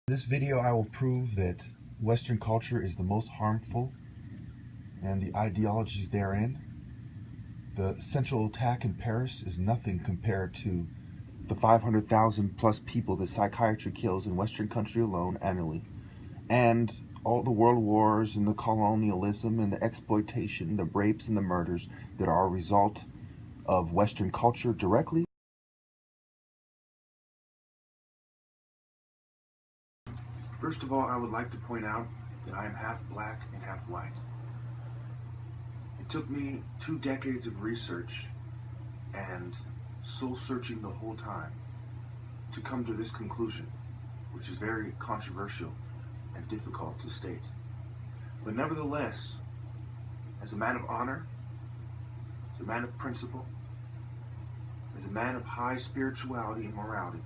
This video I will prove that Western culture is the most harmful and the ideologies therein. The central attack in Paris is nothing compared to the 500,000 plus people that psychiatry kills in Western country alone annually, and all the world wars and the colonialism and the exploitation, the rapes and the murders that are a result of Western culture directly. First of all, I would like to point out that I am half black and half white. It took me 2 decades of research and soul searching the whole time to come to this conclusion, which is very controversial and difficult to state. But nevertheless, as a man of honor, as a man of principle, as a man of high spirituality and morality,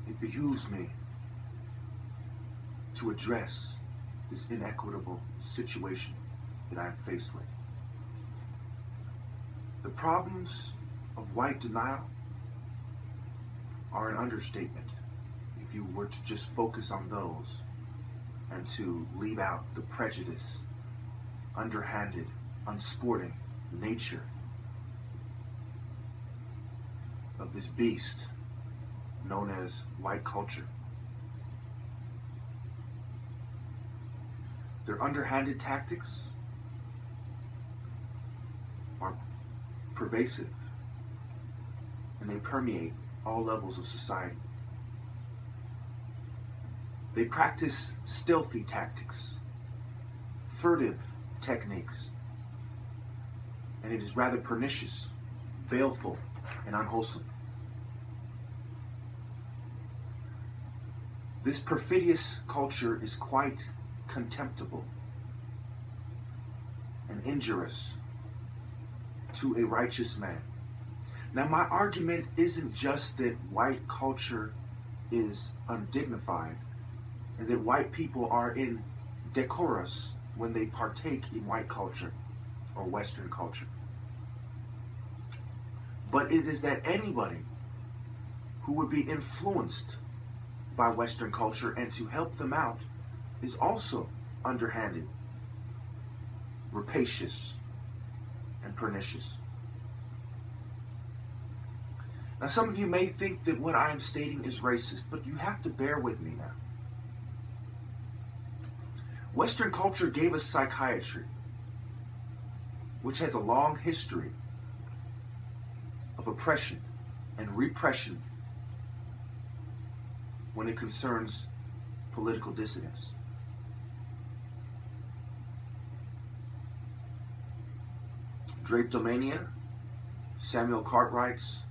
it behooves me to address this inequitable situation that I am faced with. The problems of white denial are an understatement if you were to just focus on those and to leave out the prejudice, underhanded, unsporting nature of this beast known as white culture. Their underhanded tactics are pervasive and they permeate all levels of society. They practice stealthy tactics, furtive techniques, and it is rather pernicious, baleful, and unwholesome. This perfidious culture is quite contemptible and injurious to a righteous man. Now, my argument isn't just that white culture is undignified and that white people are indecorous when they partake in white culture or Western culture. But it is that anybody who would be influenced by Western culture and to help them out is also underhanded, rapacious, and pernicious. Now, some of you may think that what I am stating is racist, but you have to bear with me now. Western culture gave us psychiatry, which has a long history of oppression and repression when it concerns political dissidents. Drapetomania, Samuel Cartwright's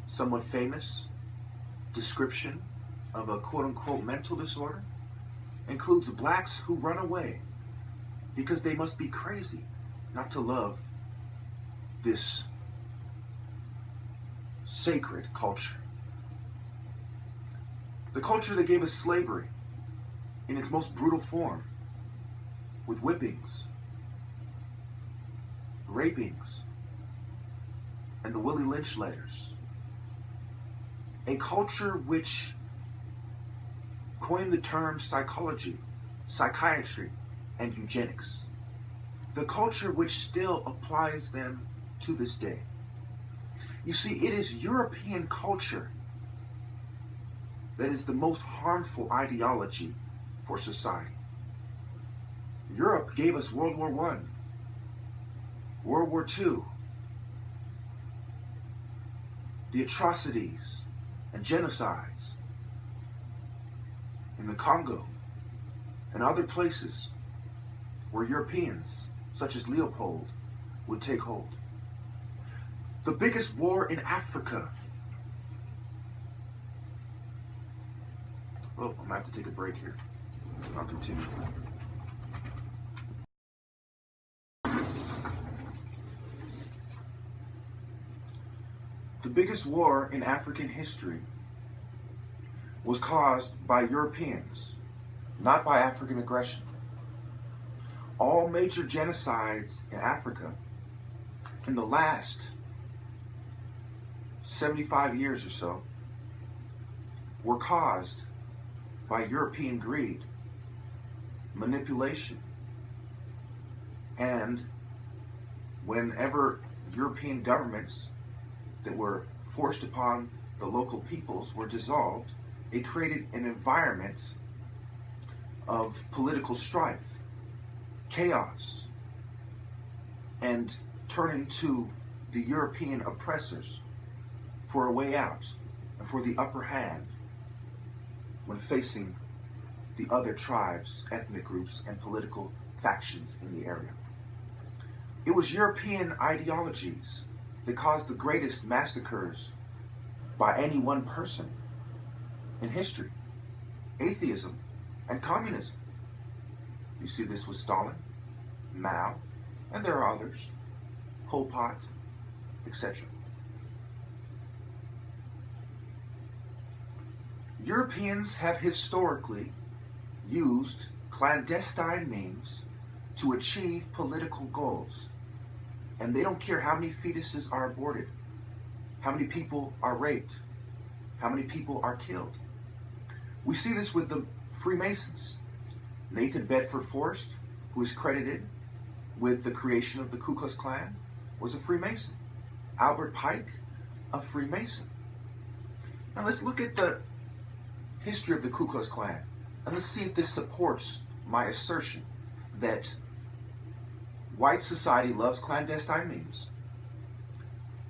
somewhat famous description of a quote-unquote mental disorder, includes blacks who run away because they must be crazy not to love this sacred culture. The culture that gave us slavery in its most brutal form, with whippings, rapings, and the Willie Lynch letters. A culture which coined the terms psychology, psychiatry, and eugenics. The culture which still applies them to this day. You see, it is European culture that is the most harmful ideology for society. Europe gave us World War I, World War II, the atrocities and genocides in the Congo and other places where Europeans, such as Leopold, would take hold. The biggest war in Africa. Well, I'm gonna have to take a break here. I'll continue. The biggest war in African history was caused by Europeans, not by African aggression. All major genocides in Africa in the last 75 years or so were caused by European greed, manipulation, and whenever European governments that were forced upon the local peoples were dissolved, it created an environment of political strife, chaos, and turning to the European oppressors for a way out and for the upper hand when facing the other tribes, ethnic groups, and political factions in the area. It was European ideologies that caused the greatest massacres by any one person in history: atheism and communism. You see this with Stalin, Mao, and there are others, Pol Pot, etc. Europeans have historically used clandestine means to achieve political goals. And they don't care how many fetuses are aborted, how many people are raped, how many people are killed. We see this with the Freemasons. Nathan Bedford Forrest, who is credited with the creation of the Ku Klux Klan, was a Freemason. Albert Pike, a Freemason. Now let's look at the history of the Ku Klux Klan, and let's see if this supports my assertion that white society loves clandestine means.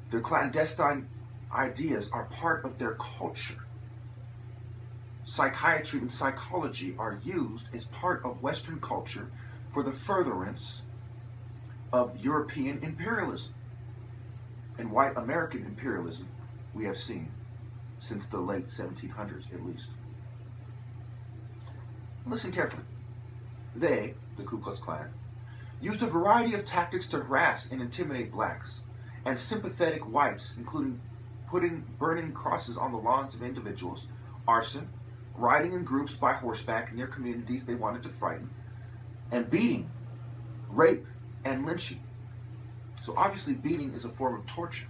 Their clandestine ideas are part of their culture. Psychiatry and psychology are used as part of Western culture for the furtherance of European imperialism. And white American imperialism we have seen since the late 1700s at least. Listen carefully. They, the Ku Klux Klan, used a variety of tactics to harass and intimidate blacks and sympathetic whites, including burning crosses on the lawns of individuals, arson, riding in groups by horseback near communities they wanted to frighten, and beating, rape, and lynching. So obviously beating is a form of torture.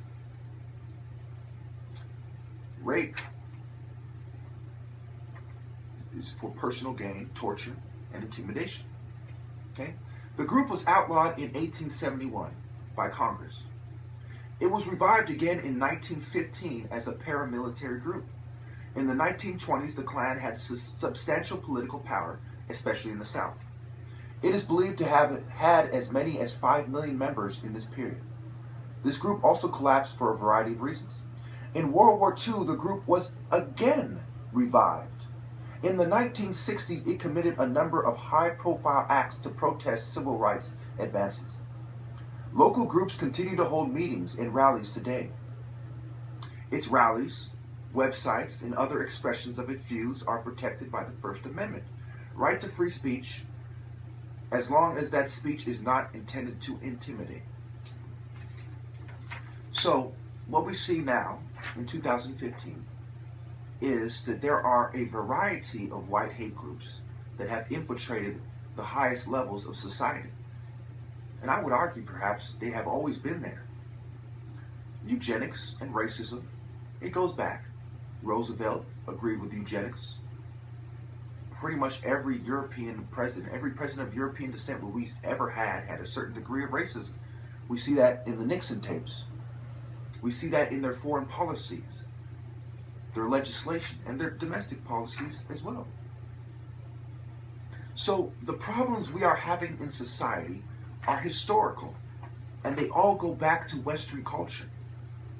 Rape is for personal gain, torture, and intimidation. Okay? The group was outlawed in 1871 by Congress. It was revived again in 1915 as a paramilitary group. In the 1920s, the Klan had substantial political power, especially in the South. It is believed to have had as many as 5 million members in this period. This group also collapsed for a variety of reasons. In World War II, the group was again revived. In the 1960s, it committed a number of high-profile acts to protest civil rights advances. Local groups continue to hold meetings and rallies today. Its rallies, websites, and other expressions of its views are protected by the First Amendment, right to free speech, as long as that speech is not intended to intimidate. So, what we see now, in 2015, is that there are a variety of white hate groups that have infiltrated the highest levels of society. And I would argue perhaps they have always been there. Eugenics and racism, it goes back. Roosevelt agreed with eugenics. Pretty much every European president, every president of European descent we ever had a certain degree of racism. We see that in the Nixon tapes. We see that in their foreign policies, their legislation, and their domestic policies as well. So the problems we are having in society are historical, and they all go back to Western culture.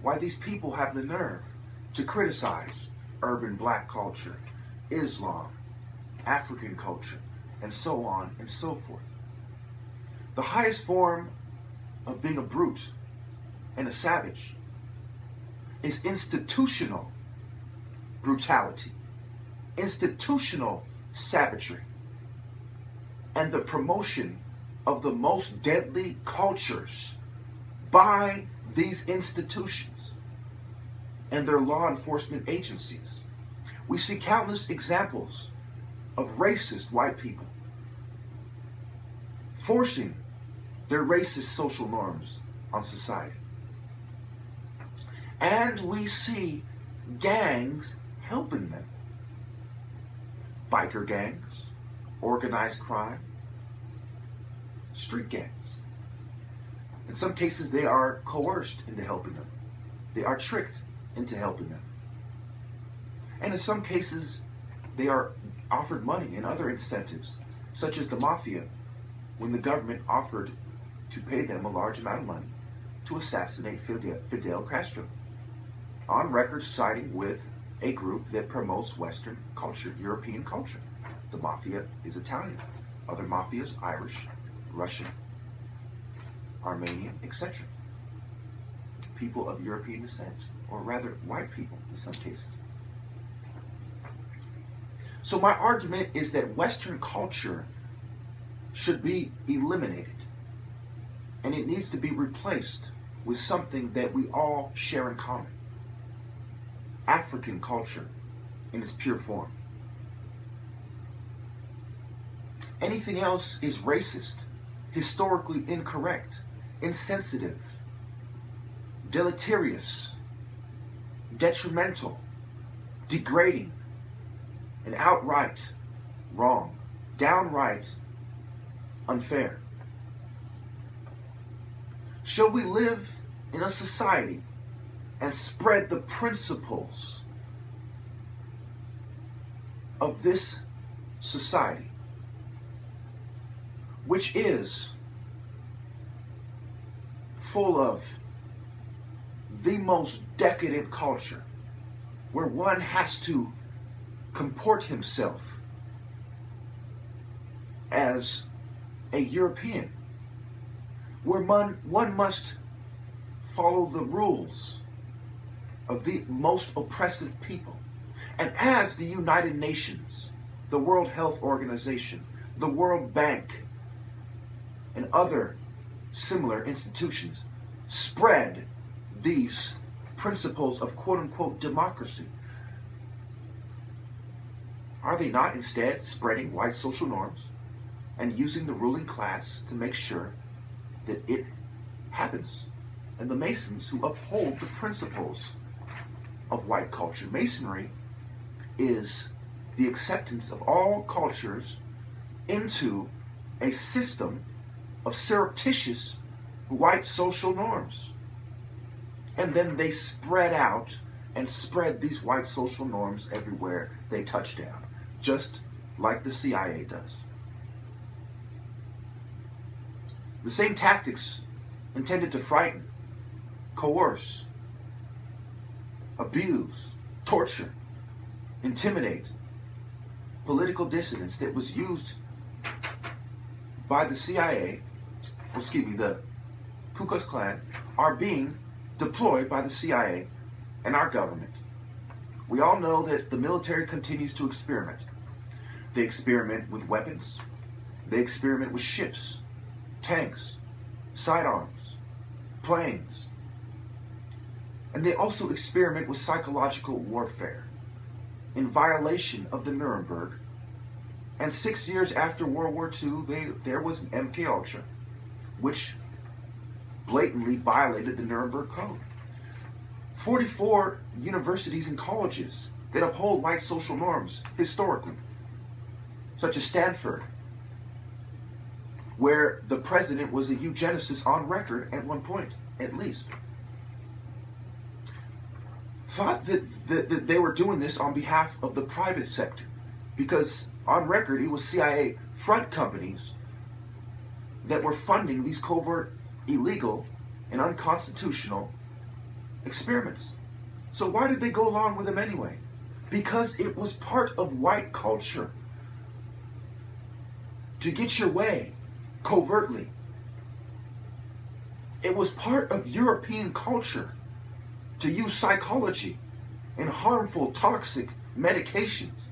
Why these people have the nerve to criticize urban black culture, Islam, African culture, and so on and so forth. The highest form of being a brute and a savage is institutional brutality, institutional savagery, and the promotion of the most deadly cultures by these institutions and their law enforcement agencies. We see countless examples of racist white people forcing their racist social norms on society. And we see gangs helping them. Biker gangs, organized crime, street gangs. In some cases, they are coerced into helping them. They are tricked into helping them. And in some cases, they are offered money and other incentives, such as the mafia, when the government offered to pay them a large amount of money to assassinate Fidel Castro, on record siding with a group that promotes Western culture, European culture. The mafia is Italian. Other mafias, Irish, Russian, Armenian, etc. People of European descent, or rather white people in some cases. So my argument is that Western culture should be eliminated, and it needs to be replaced with something that we all share in common. African culture in its pure form. Anything else is racist, historically incorrect, insensitive, deleterious, detrimental, degrading, and outright wrong, downright unfair. Shall we live in a society and spread the principles of this society, which is full of the most decadent culture, where one has to comport himself as a European, where one must follow the rules of the most oppressive people. And as the United Nations, the World Health Organization, the World Bank, and other similar institutions spread these principles of quote-unquote democracy, are they not instead spreading white social norms and using the ruling class to make sure that it happens? And the Masons who uphold the principles of white culture. Masonry is the acceptance of all cultures into a system of surreptitious white social norms. And then they spread out and spread these white social norms everywhere they touch down, just like the CIA does. The same tactics intended to frighten, coerce, abuse, torture, intimidate political dissidents that was used by the CIA, the Ku Klux Klan, are being deployed by the CIA and our government. We all know that the military continues to experiment. They experiment with weapons. They experiment with ships, tanks, sidearms, planes. And they also experiment with psychological warfare in violation of the Nuremberg. And 6 years after World War II, there was MK Ultra, which blatantly violated the Nuremberg Code. 44 universities and colleges that uphold white social norms historically, such as Stanford, where the president was a eugenicist on record at one point, at least, thought that they were doing this on behalf of the private sector, because on record it was CIA front companies that were funding these covert, illegal, and unconstitutional experiments. So why did they go along with them anyway? Because it was part of white culture to get your way covertly. It was part of European culture to use psychology and harmful, toxic medications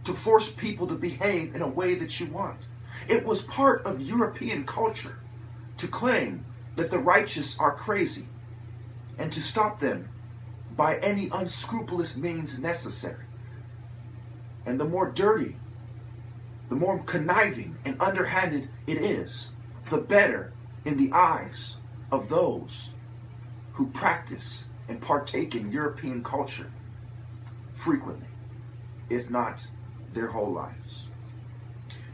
to force people to behave in a way that you want. It was part of European culture to claim that the righteous are crazy and to stop them by any unscrupulous means necessary. And the more dirty, the more conniving and underhanded it is, the better in the eyes of those who practice and partake in European culture frequently, if not their whole lives.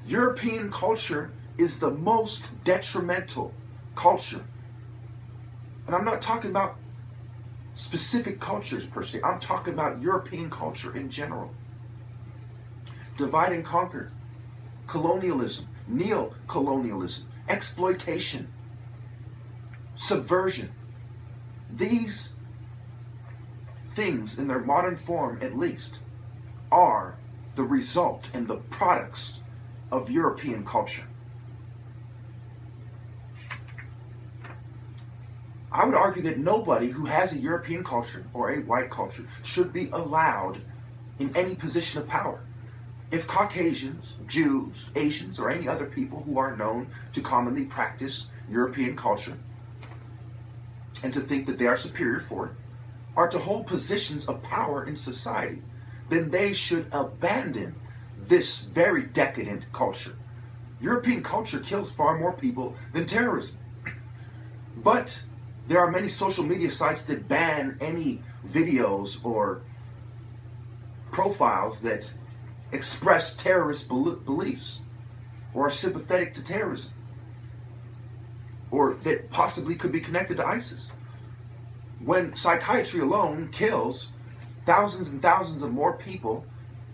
European culture is the most detrimental culture. And I'm not talking about specific cultures per se. I'm talking about European culture in general. Divide and conquer, colonialism, neo-colonialism, exploitation, subversion. These things, in their modern form at least, are the result and the products of European culture. I would argue that nobody who has a European culture or a white culture should be allowed in any position of power. If Caucasians, Jews, Asians, or any other people who are known to commonly practice European culture and to think that they are superior for it, are to hold positions of power in society, then they should abandon this very decadent culture. European culture kills far more people than terrorism. But there are many social media sites that ban any videos or profiles that express terrorist beliefs or are sympathetic to terrorism or that possibly could be connected to ISIS. When psychiatry alone kills thousands and thousands of more people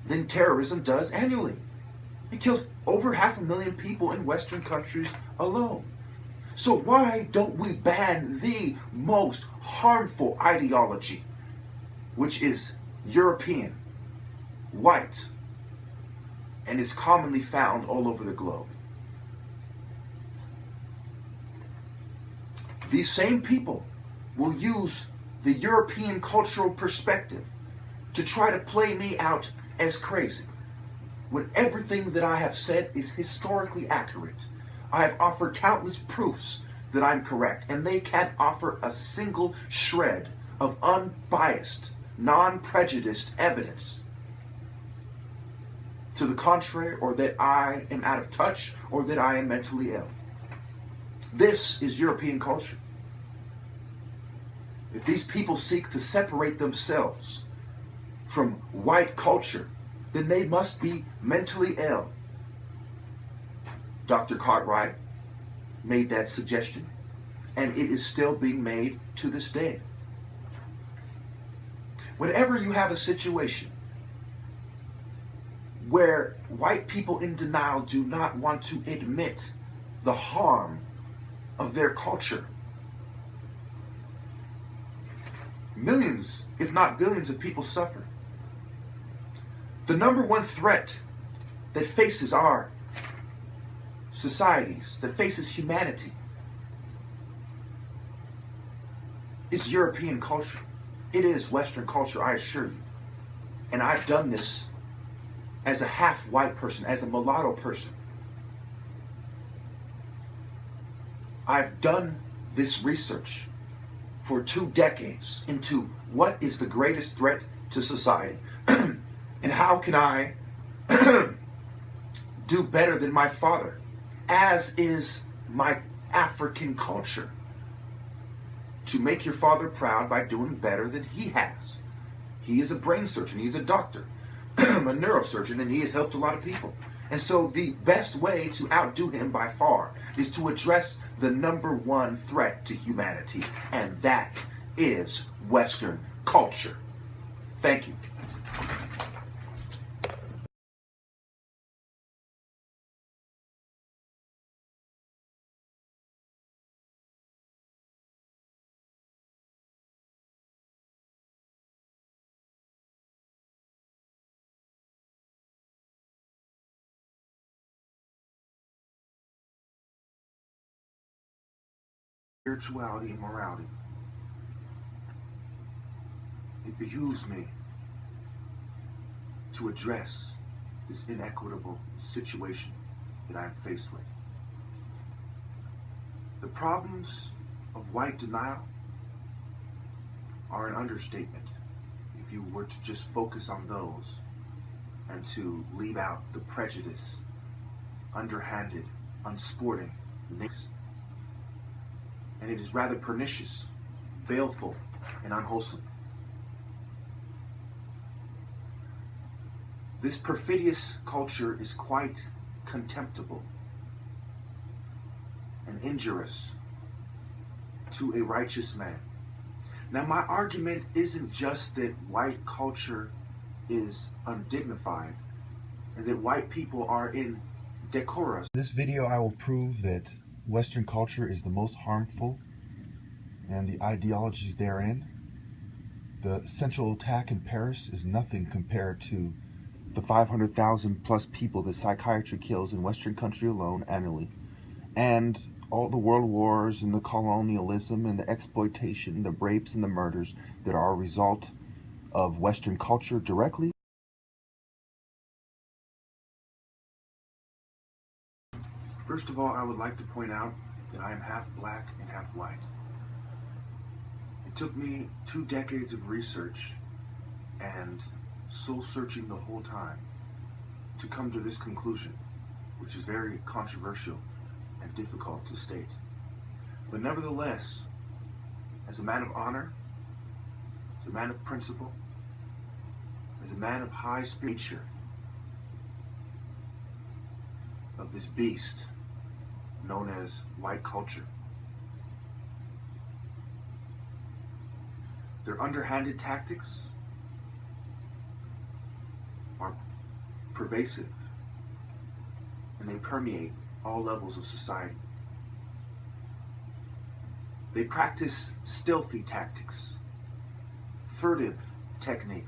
than terrorism does annually. It kills over 500,000 people in Western countries alone. So why don't we ban the most harmful ideology, which is European, white, and is commonly found all over the globe? These same people will use the European cultural perspective to try to play me out as crazy, when everything that I have said is historically accurate. I have offered countless proofs that I'm correct, and they can't offer a single shred of unbiased, non-prejudiced evidence to the contrary, or that I am out of touch, or that I am mentally ill. This is European culture. If these people seek to separate themselves from white culture, then they must be mentally ill. Dr. Cartwright made that suggestion, and it is still being made to this day. Whenever you have a situation where white people in denial do not want to admit the harm of their culture, millions, if not billions, of people suffer. The number one threat that faces our societies, that faces humanity, is European culture. It is Western culture, I assure you. And I've done this as a half-white person, as a mulatto person. I've done this research for 2 decades into what is the greatest threat to society and how can I do better than my father, as is my African culture. To make your father proud by doing better than he has. He is a brain surgeon, he's a doctor, a neurosurgeon, and he has helped a lot of people. And so the best way to outdo him by far is to address the number one threat to humanity, and that is Western culture. Thank you. Spirituality and morality. It behooves me to address this inequitable situation that I am faced with. The problems of white denial are an understatement if you were to just focus on those and to leave out the prejudice, underhanded, unsporting things. And it is rather pernicious, baleful, and unwholesome. This perfidious culture is quite contemptible and injurious to a righteous man. Now, my argument isn't just that white culture is undignified and that white people are indecorous. In this video, I will prove that Western culture is the most harmful and the ideologies therein. The central attack in Paris is nothing compared to the 500,000 plus people that psychiatry kills in Western country alone annually, and all the world wars and the colonialism and the exploitation, the rapes and the murders that are a result of Western culture directly. First of all, I would like to point out that I am half black and half white. It took me 2 decades of research and soul searching the whole time to come to this conclusion, which is very controversial and difficult to state. But nevertheless, as a man of honor, as a man of principle, as a man of high nature of this beast known as white culture, their underhanded tactics are pervasive and they permeate all levels of society. They practice stealthy tactics, furtive techniques,